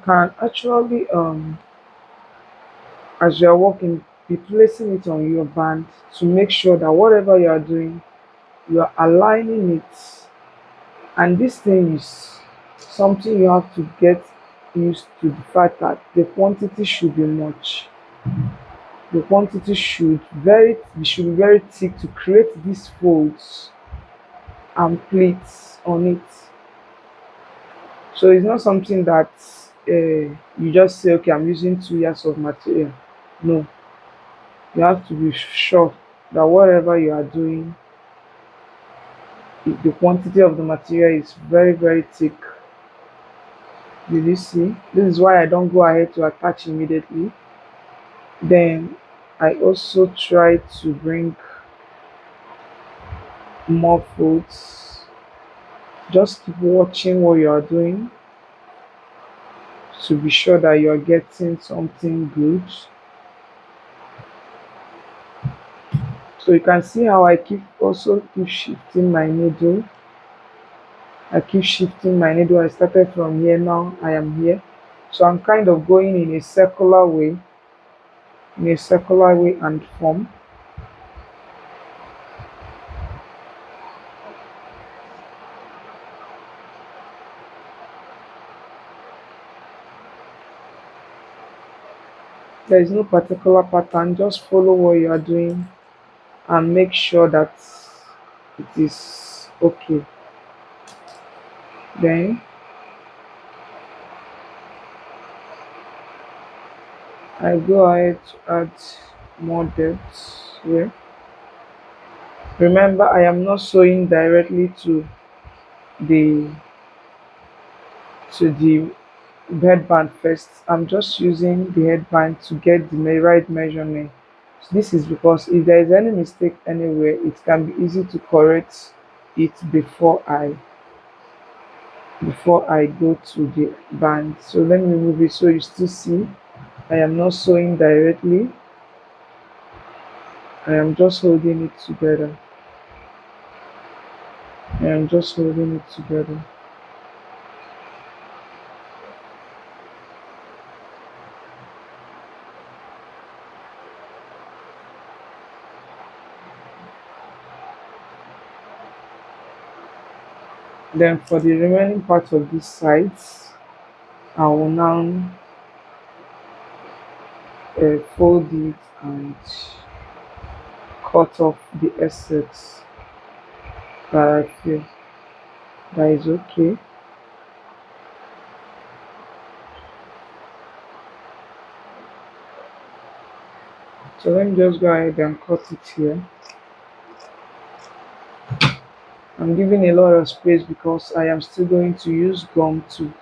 can actually as you are walking, be placing it on your band to make sure that whatever you are doing, you are aligning it. And this thing is something you have to get used to, the fact that the quantity should be much. The quantity should be very thick to create these folds and pleats on it. So it's not something that you just say, okay, I'm using 2 years of material. No, you have to be sure that whatever you are doing, the quantity of the material is very, very thick. Did you see? This is why I don't go ahead to attach immediately. Then I also try to bring more folds. Just keep watching what you are doing to be sure that you are getting something good. So you can see how I keep shifting my needle. I keep shifting my needle. I started from here, now I am here. So I'm kind of going in a circular way and form. There is no particular pattern, just follow what you are doing and make sure that it is okay. Then I go ahead to add more depth here. Remember, I am not sewing directly the the headband first. I'm just using the headband to get the right measurement. This is because if there is any mistake anywhere, it can be easy to correct it before I go to the band. So let me move it so you still see I am not sewing directly. I am just holding it together. I am just holding it together. Then for the remaining part of this sides, I will now fold it and cut off the excess that I feel that is okay. So let me just go ahead and cut it here. I'm giving a lot of space because I am still going to use gum to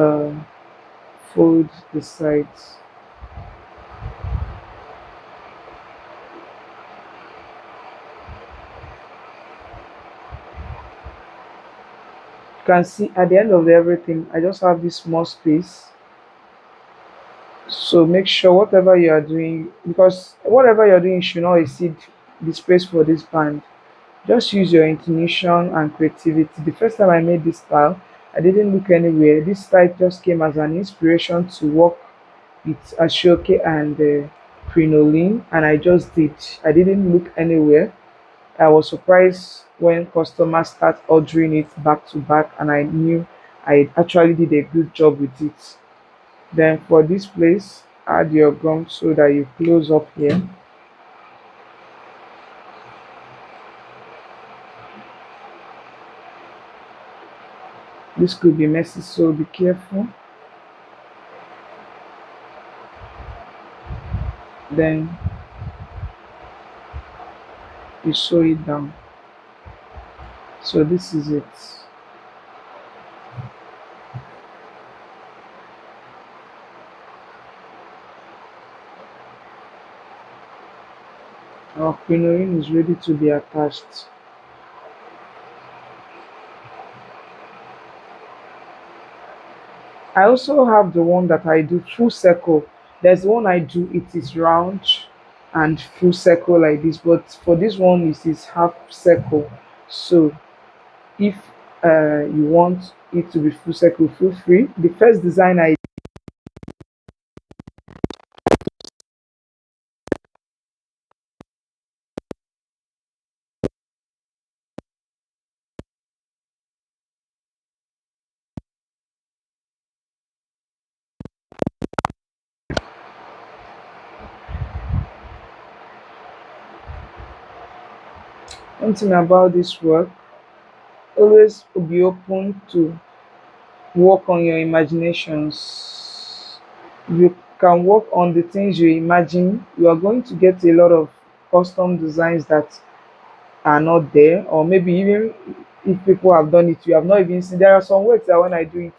uh, fold the sides. You can see at the end of everything, I just have this small space. So make sure whatever you are doing, because whatever you're doing should not exceed the space for this band. Just use your intuition and creativity. The first time I made this style, I didn't look anywhere. This style just came as an inspiration to work with Ashoke and crinoline, and I just did. I didn't look anywhere. I was surprised when customers start ordering it back to back, and I knew I actually did a good job with it. Then for this place, add your gum so that you close up here. This could be messy, so be careful. Then you sew it down. So this is it. Our crinoline is ready to be attached. I also have the one that I do full circle. There's one I do, it is round and full circle like this, but for this one it is half circle. So if you want it to be full circle, feel free. The first design I one thing about this work, always be open to work on your imaginations. You can work on the things you imagine. You are going to get a lot of custom designs that are not there, or maybe even if people have done it, you have not even seen. There are some works that when I do it,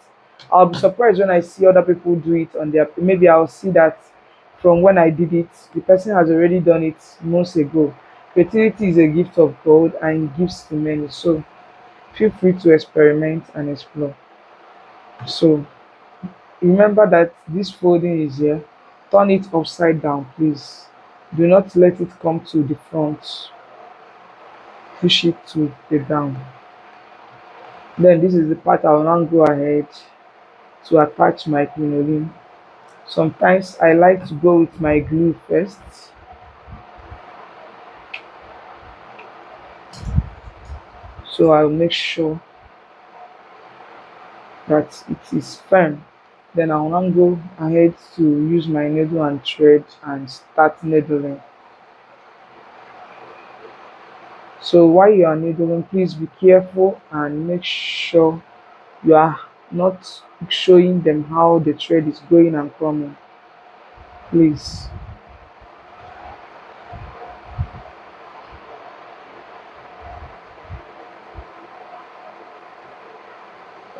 I'll be surprised when I see other people do it on their. Maybe I'll see that from when I did it, the person has already done it months ago. Creativity is a gift of God and it gives to many. So feel free to experiment and explore. So remember that this folding is here. Turn it upside down, please. Do not let it come to the front. Push it to the down. Then this is the part I will now go ahead to attach my crinoline. Sometimes I like to go with my glue first. So I'll make sure that it is firm. Then I'll now go ahead to use my needle and thread and start needling. So while you are needling, please be careful and make sure you are not showing them how the thread is going and coming. Please.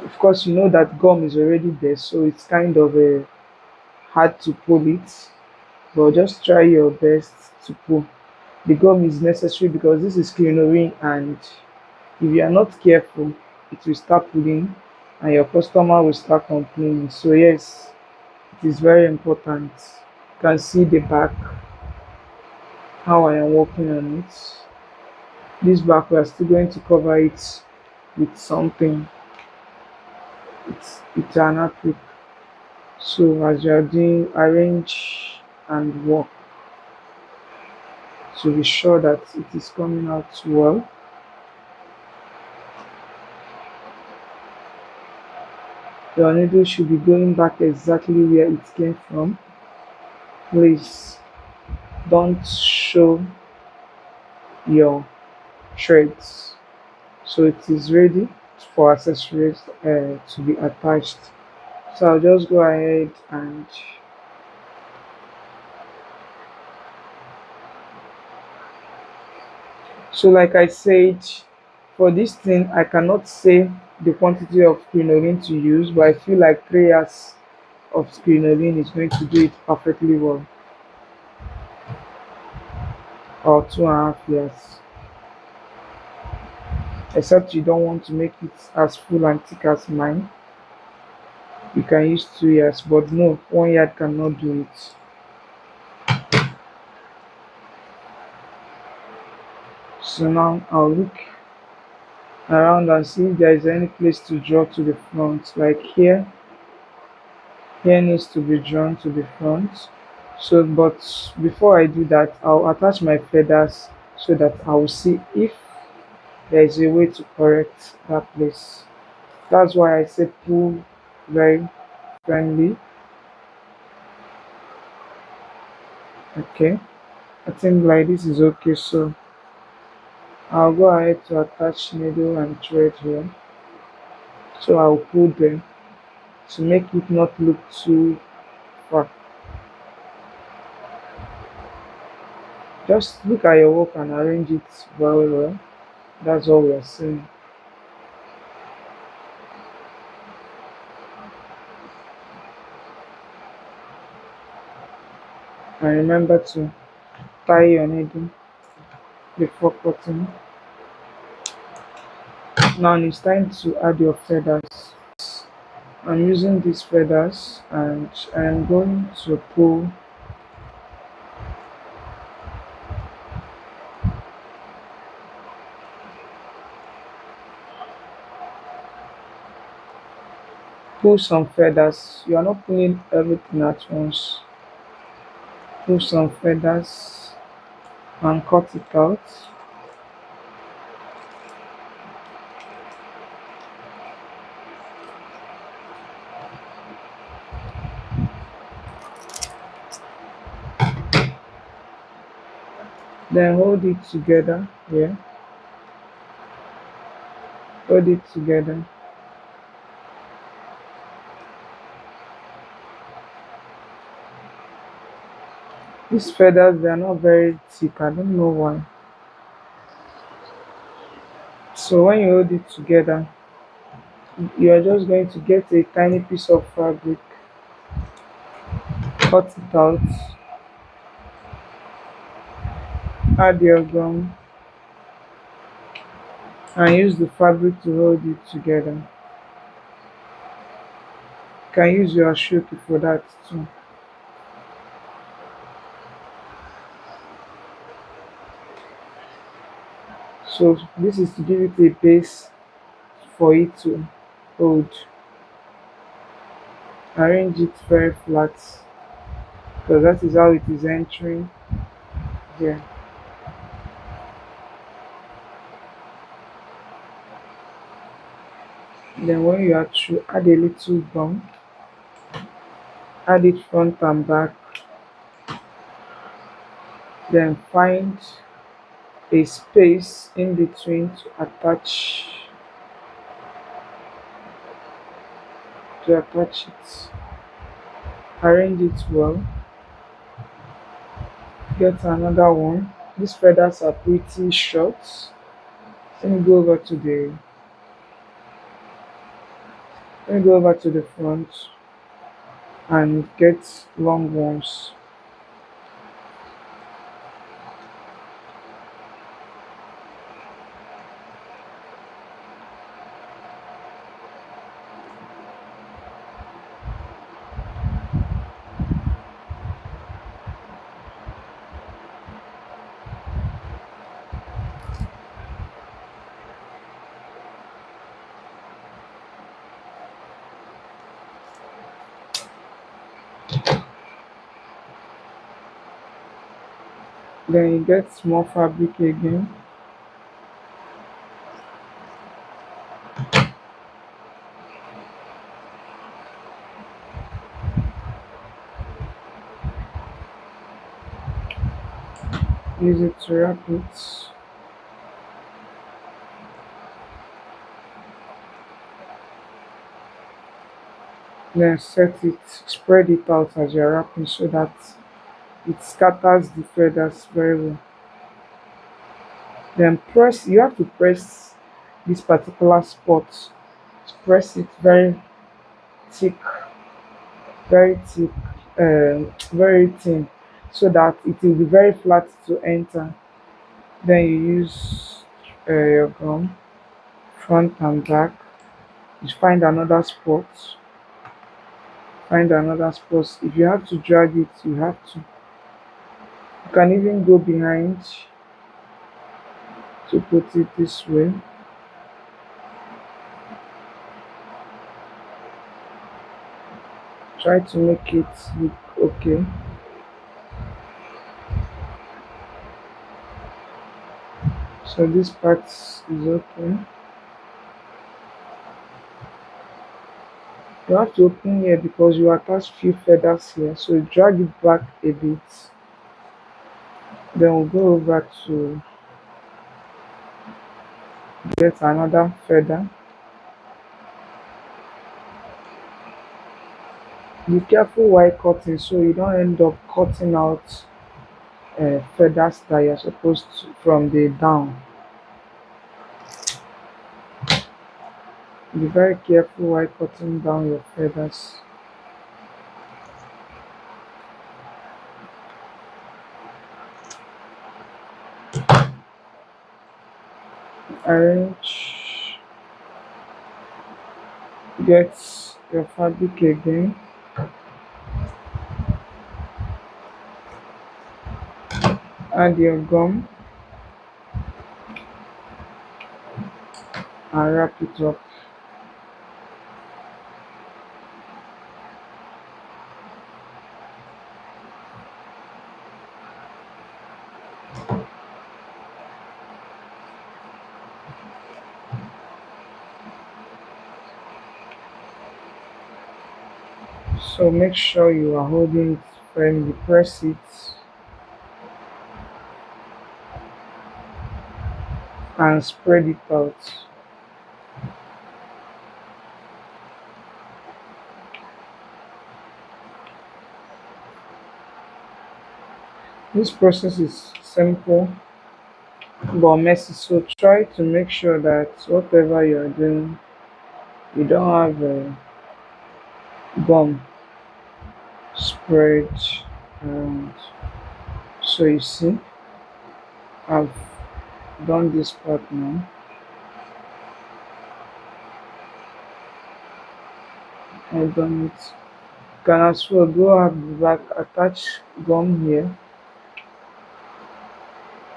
Of course, you know that gum is already there, so it's kind of hard to pull it, but just try your best to pull. The gum is necessary because this is crinoline, and if you are not careful, it will start pulling and your customer will start complaining. So, yes, it is very important. You can see the back, how I am working on it. This back, we are still going to cover it with something. It's an acrylic. So as you are doing, arrange and work to be sure that it is coming out well. Your needle should be going back exactly where it came from. Please don't show your threads. So it is ready for accessories to be attached. So I'll just go ahead and so like I said, for this thing I cannot say the quantity of crinoline to use, but I feel like 3 years of crinoline is going to do it perfectly well, or 2.5 years. Except you don't want to make it as full and thick as mine, you can use 2 years, but no, 1 yard cannot do it. So now I'll look around and see if there is any place to draw to the front. Like here needs to be drawn to the front. So, but before I do that, I'll attach my feathers so that I will see if there is a way to correct that place. That's why I said pull very friendly. Okay, I think like this is okay. So I'll go ahead to attach needle and thread here. So I'll pull them to make it not look too far. Just look at your work and arrange it very well. That's all we are saying. And remember to tie your needle before cutting. Now it's time to add your feathers. I'm using these feathers and I'm going to pull Pull some feathers. You are not pulling everything at once. Pull some feathers and cut it out. Then hold it together. Yeah, hold it together. These feathers, they are not very thick. I don't know why. So when you hold it together, you are just going to get a tiny piece of fabric, cut it out, add your gum, and use the fabric to hold it together. You can use your Asoke for that too. So this is to give it a base for it to hold. Arrange it very flat because that is how it is entering here. Then when you are through, add a little gum, add it front and back, then find a space in between to attach it. Arrange it well. Get another one. These feathers are pretty short. Let me go over to the front and get long ones. Then you get small fabric again. Use it to wrap it. Then spread it out as you're wrapping so that it scatters the feathers very well. Then press, you have to press this particular spot. Press it thick, very thick, very thin, so that it will be very flat to enter. Then you use your gum, front and back. You find another spot. If you have to drag it, you have to. You can even go behind to put it this way. Try to make it look okay. So this part is okay. You have to open here because you attach few feathers here, so you drag it back a bit. Then we'll go over to get another feather. Be careful while cutting so you don't end up cutting out feathers that you're supposed to from the down. Be very careful while cutting down your feathers. Arrange, get your fabric again, add your gum and wrap it up. So make sure you are holding it firmly, press it and spread it out. This process is simple but messy, so try to make sure that whatever you are doing, you don't have a gum spread around. So you see, I've done this part now. I've done it. You can as well go at the back, attach gum here,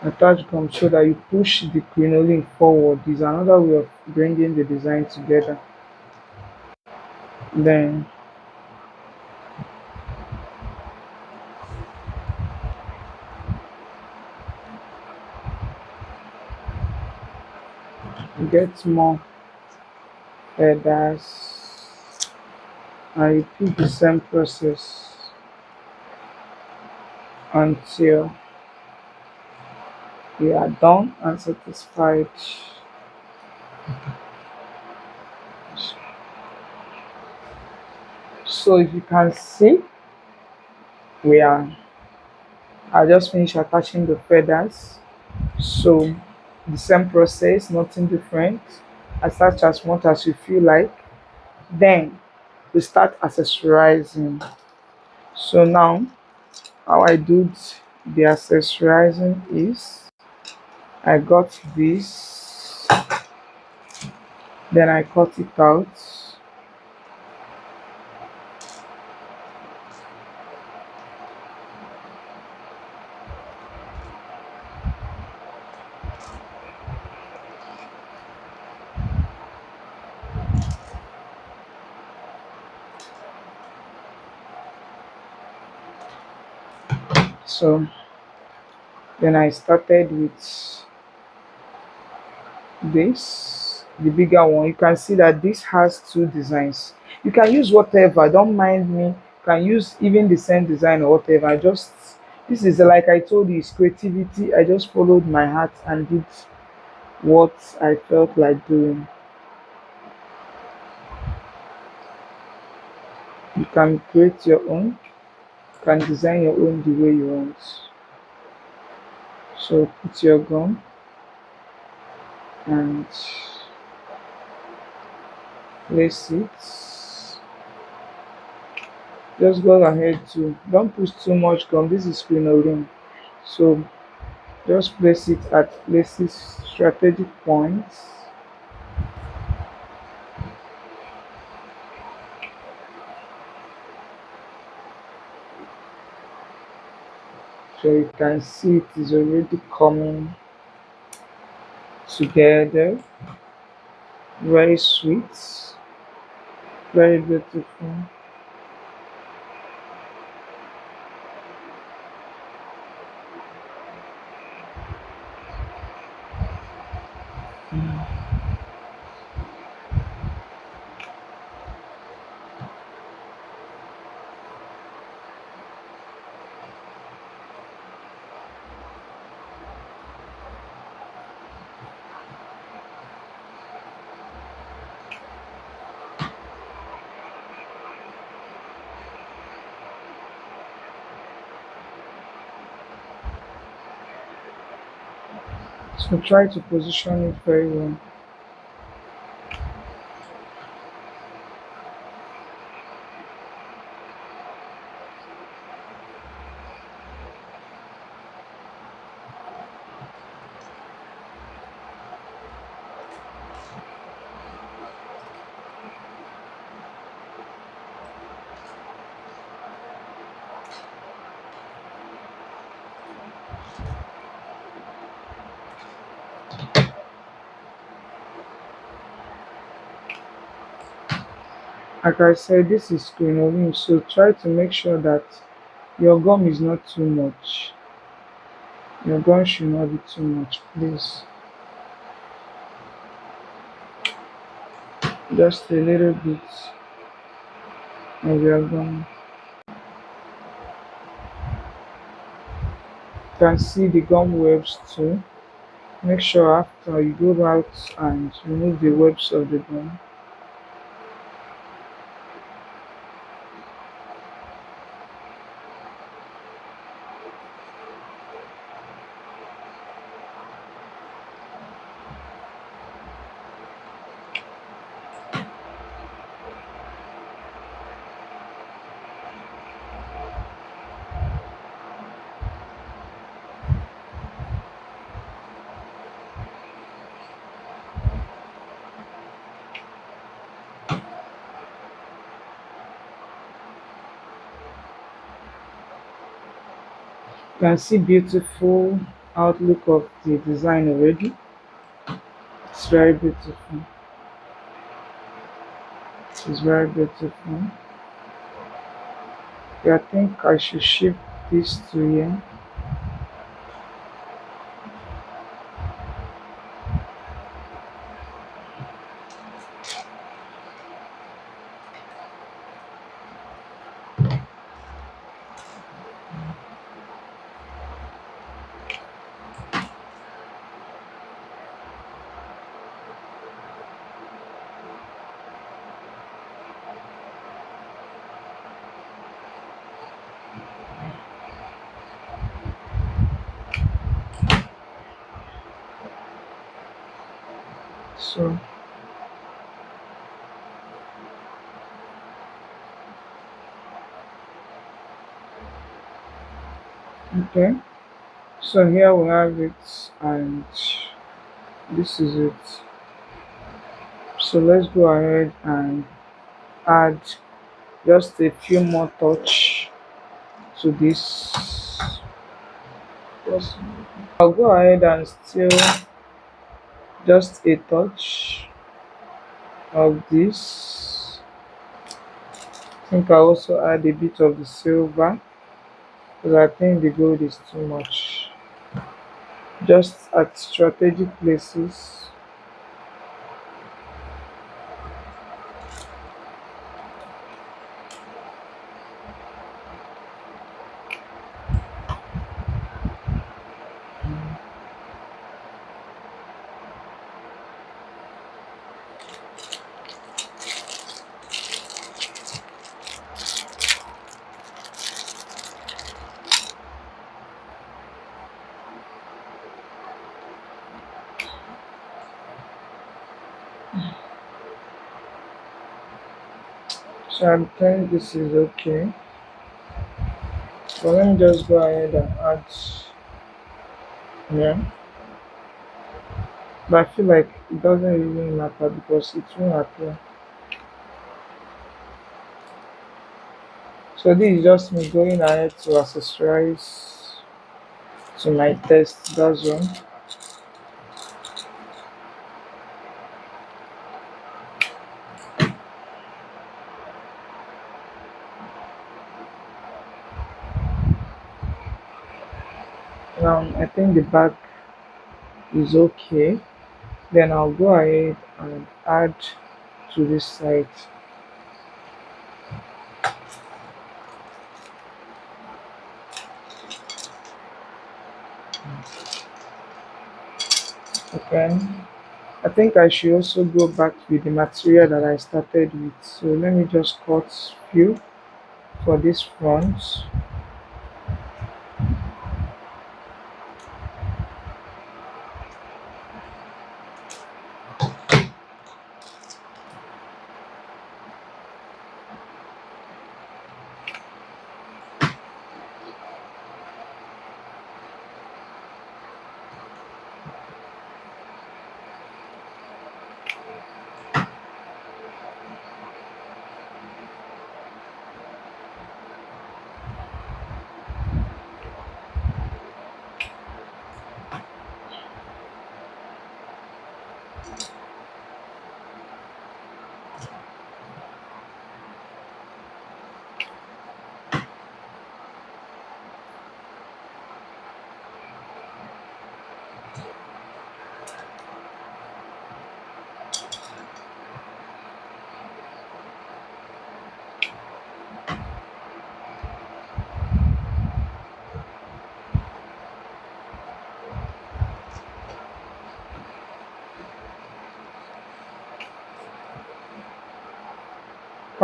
attach gum so that you push the crinoline forward. Is another way of bringing the design together. Then get more feathers and repeat the same process until you are done and satisfied. So if you can see, we are I just finished attaching the feathers. So the same process, nothing different. Attach as much as you feel like. Then we start accessorizing. So now how I do the accessorizing is I got this, then I cut it out. So then I started with this, the bigger one. You can see that this has two designs. You can use whatever, don't mind me. You can use even the same design or whatever. I just this is like I told you, it's creativity. I just followed my heart and did what I felt like doing. You can create your own, you can design your own the way you want. So put your gum and place it. Just go ahead to don't put too much gum. This is crinoline. So just place it at places strategic points so you can see it is already coming together. Very sweet, very beautiful. So try to position it very well. Like I said, this is crinoline, so try to make sure that your gum is not too much. Your gum should not be too much, please. Just a little bit. and we are done. You can see the gum webs too. Make sure after you go out and remove the webs of the gum. You can see beautiful outlook of the design already. It's very beautiful. It's very beautiful. Yeah, I think I should shift this to here. So, okay. So here we have it, and this is it. So let's go ahead and add just a few more touch to this. Yes. I'll go ahead and still just a touch of this. I think I also add a bit of the silver because I think the gold is too much. Just at strategic places. So I think this is okay. But let me just go ahead and add here. But I feel like it doesn't really matter because it won't appear. So this is just me going ahead to accessorize to my test. That's one. I think the back is okay. Then I'll go ahead and add to this side. Okay. I think I should also go back with the material that I started with. So let me just cut few for this front.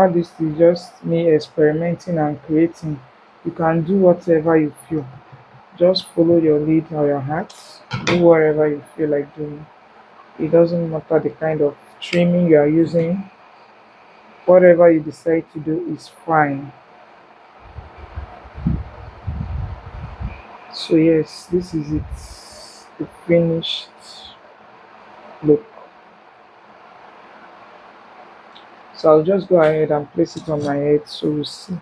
This is just me experimenting and creating. You can do whatever you feel. Just follow your lead or your heart. Do whatever you feel like doing. It doesn't matter the kind of trimming you are using. Whatever you decide to do is fine. So yes, this is it. The finished look. So I'll just go ahead and place it on my head so we see.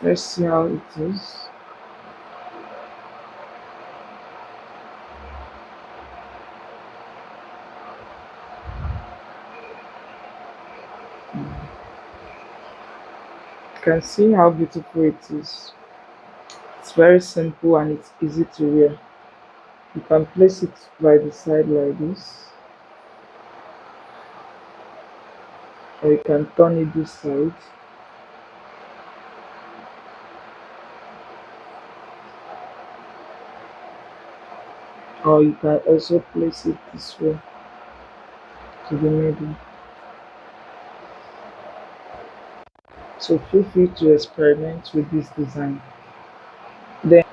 Let's see how it is. You can see how beautiful it is. It's very simple and it's easy to wear. You can place it by the side like this, or you can turn it this side, or you can also place it this way to the middle. So feel free to experiment with this design. Then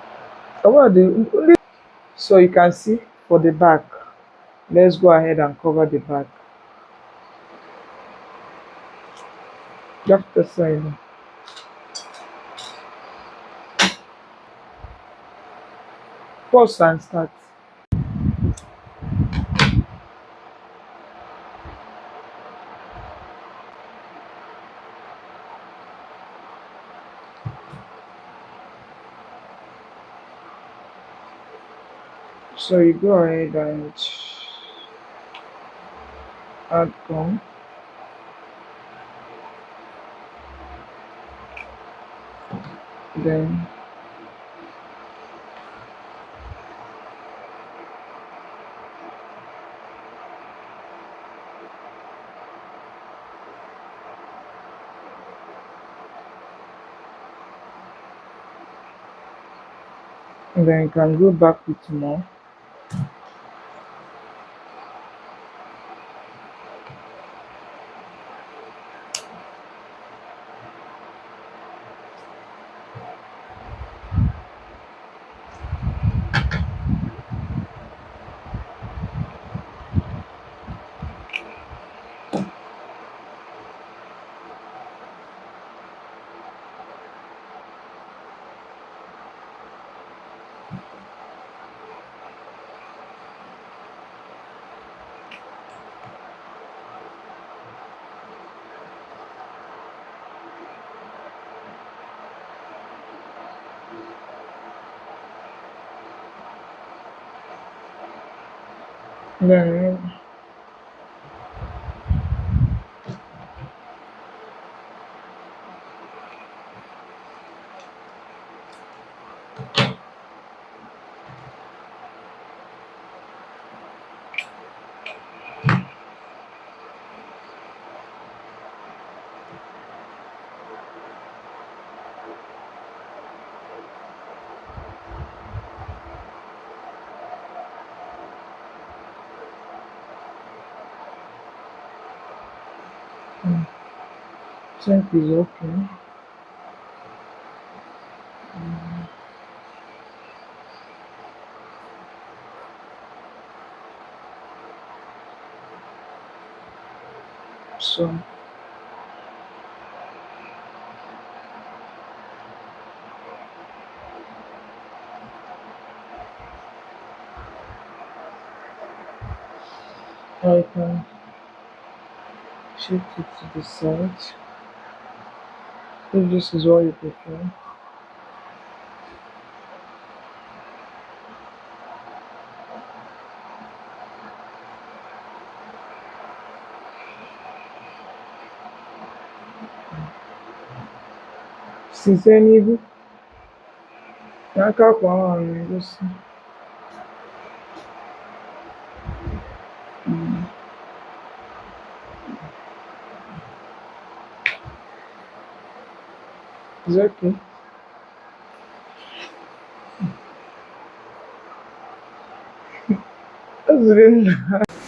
about the so you can see for the back. Let's go ahead and cover the back. Just the side. Pause and start. So you go ahead and add gum. Then you can go back with more. Then think is okay. So I can shift it to the side if this is what you prefer. Since any n'aka kwa ahụ na-egosi it's okay. just didn't.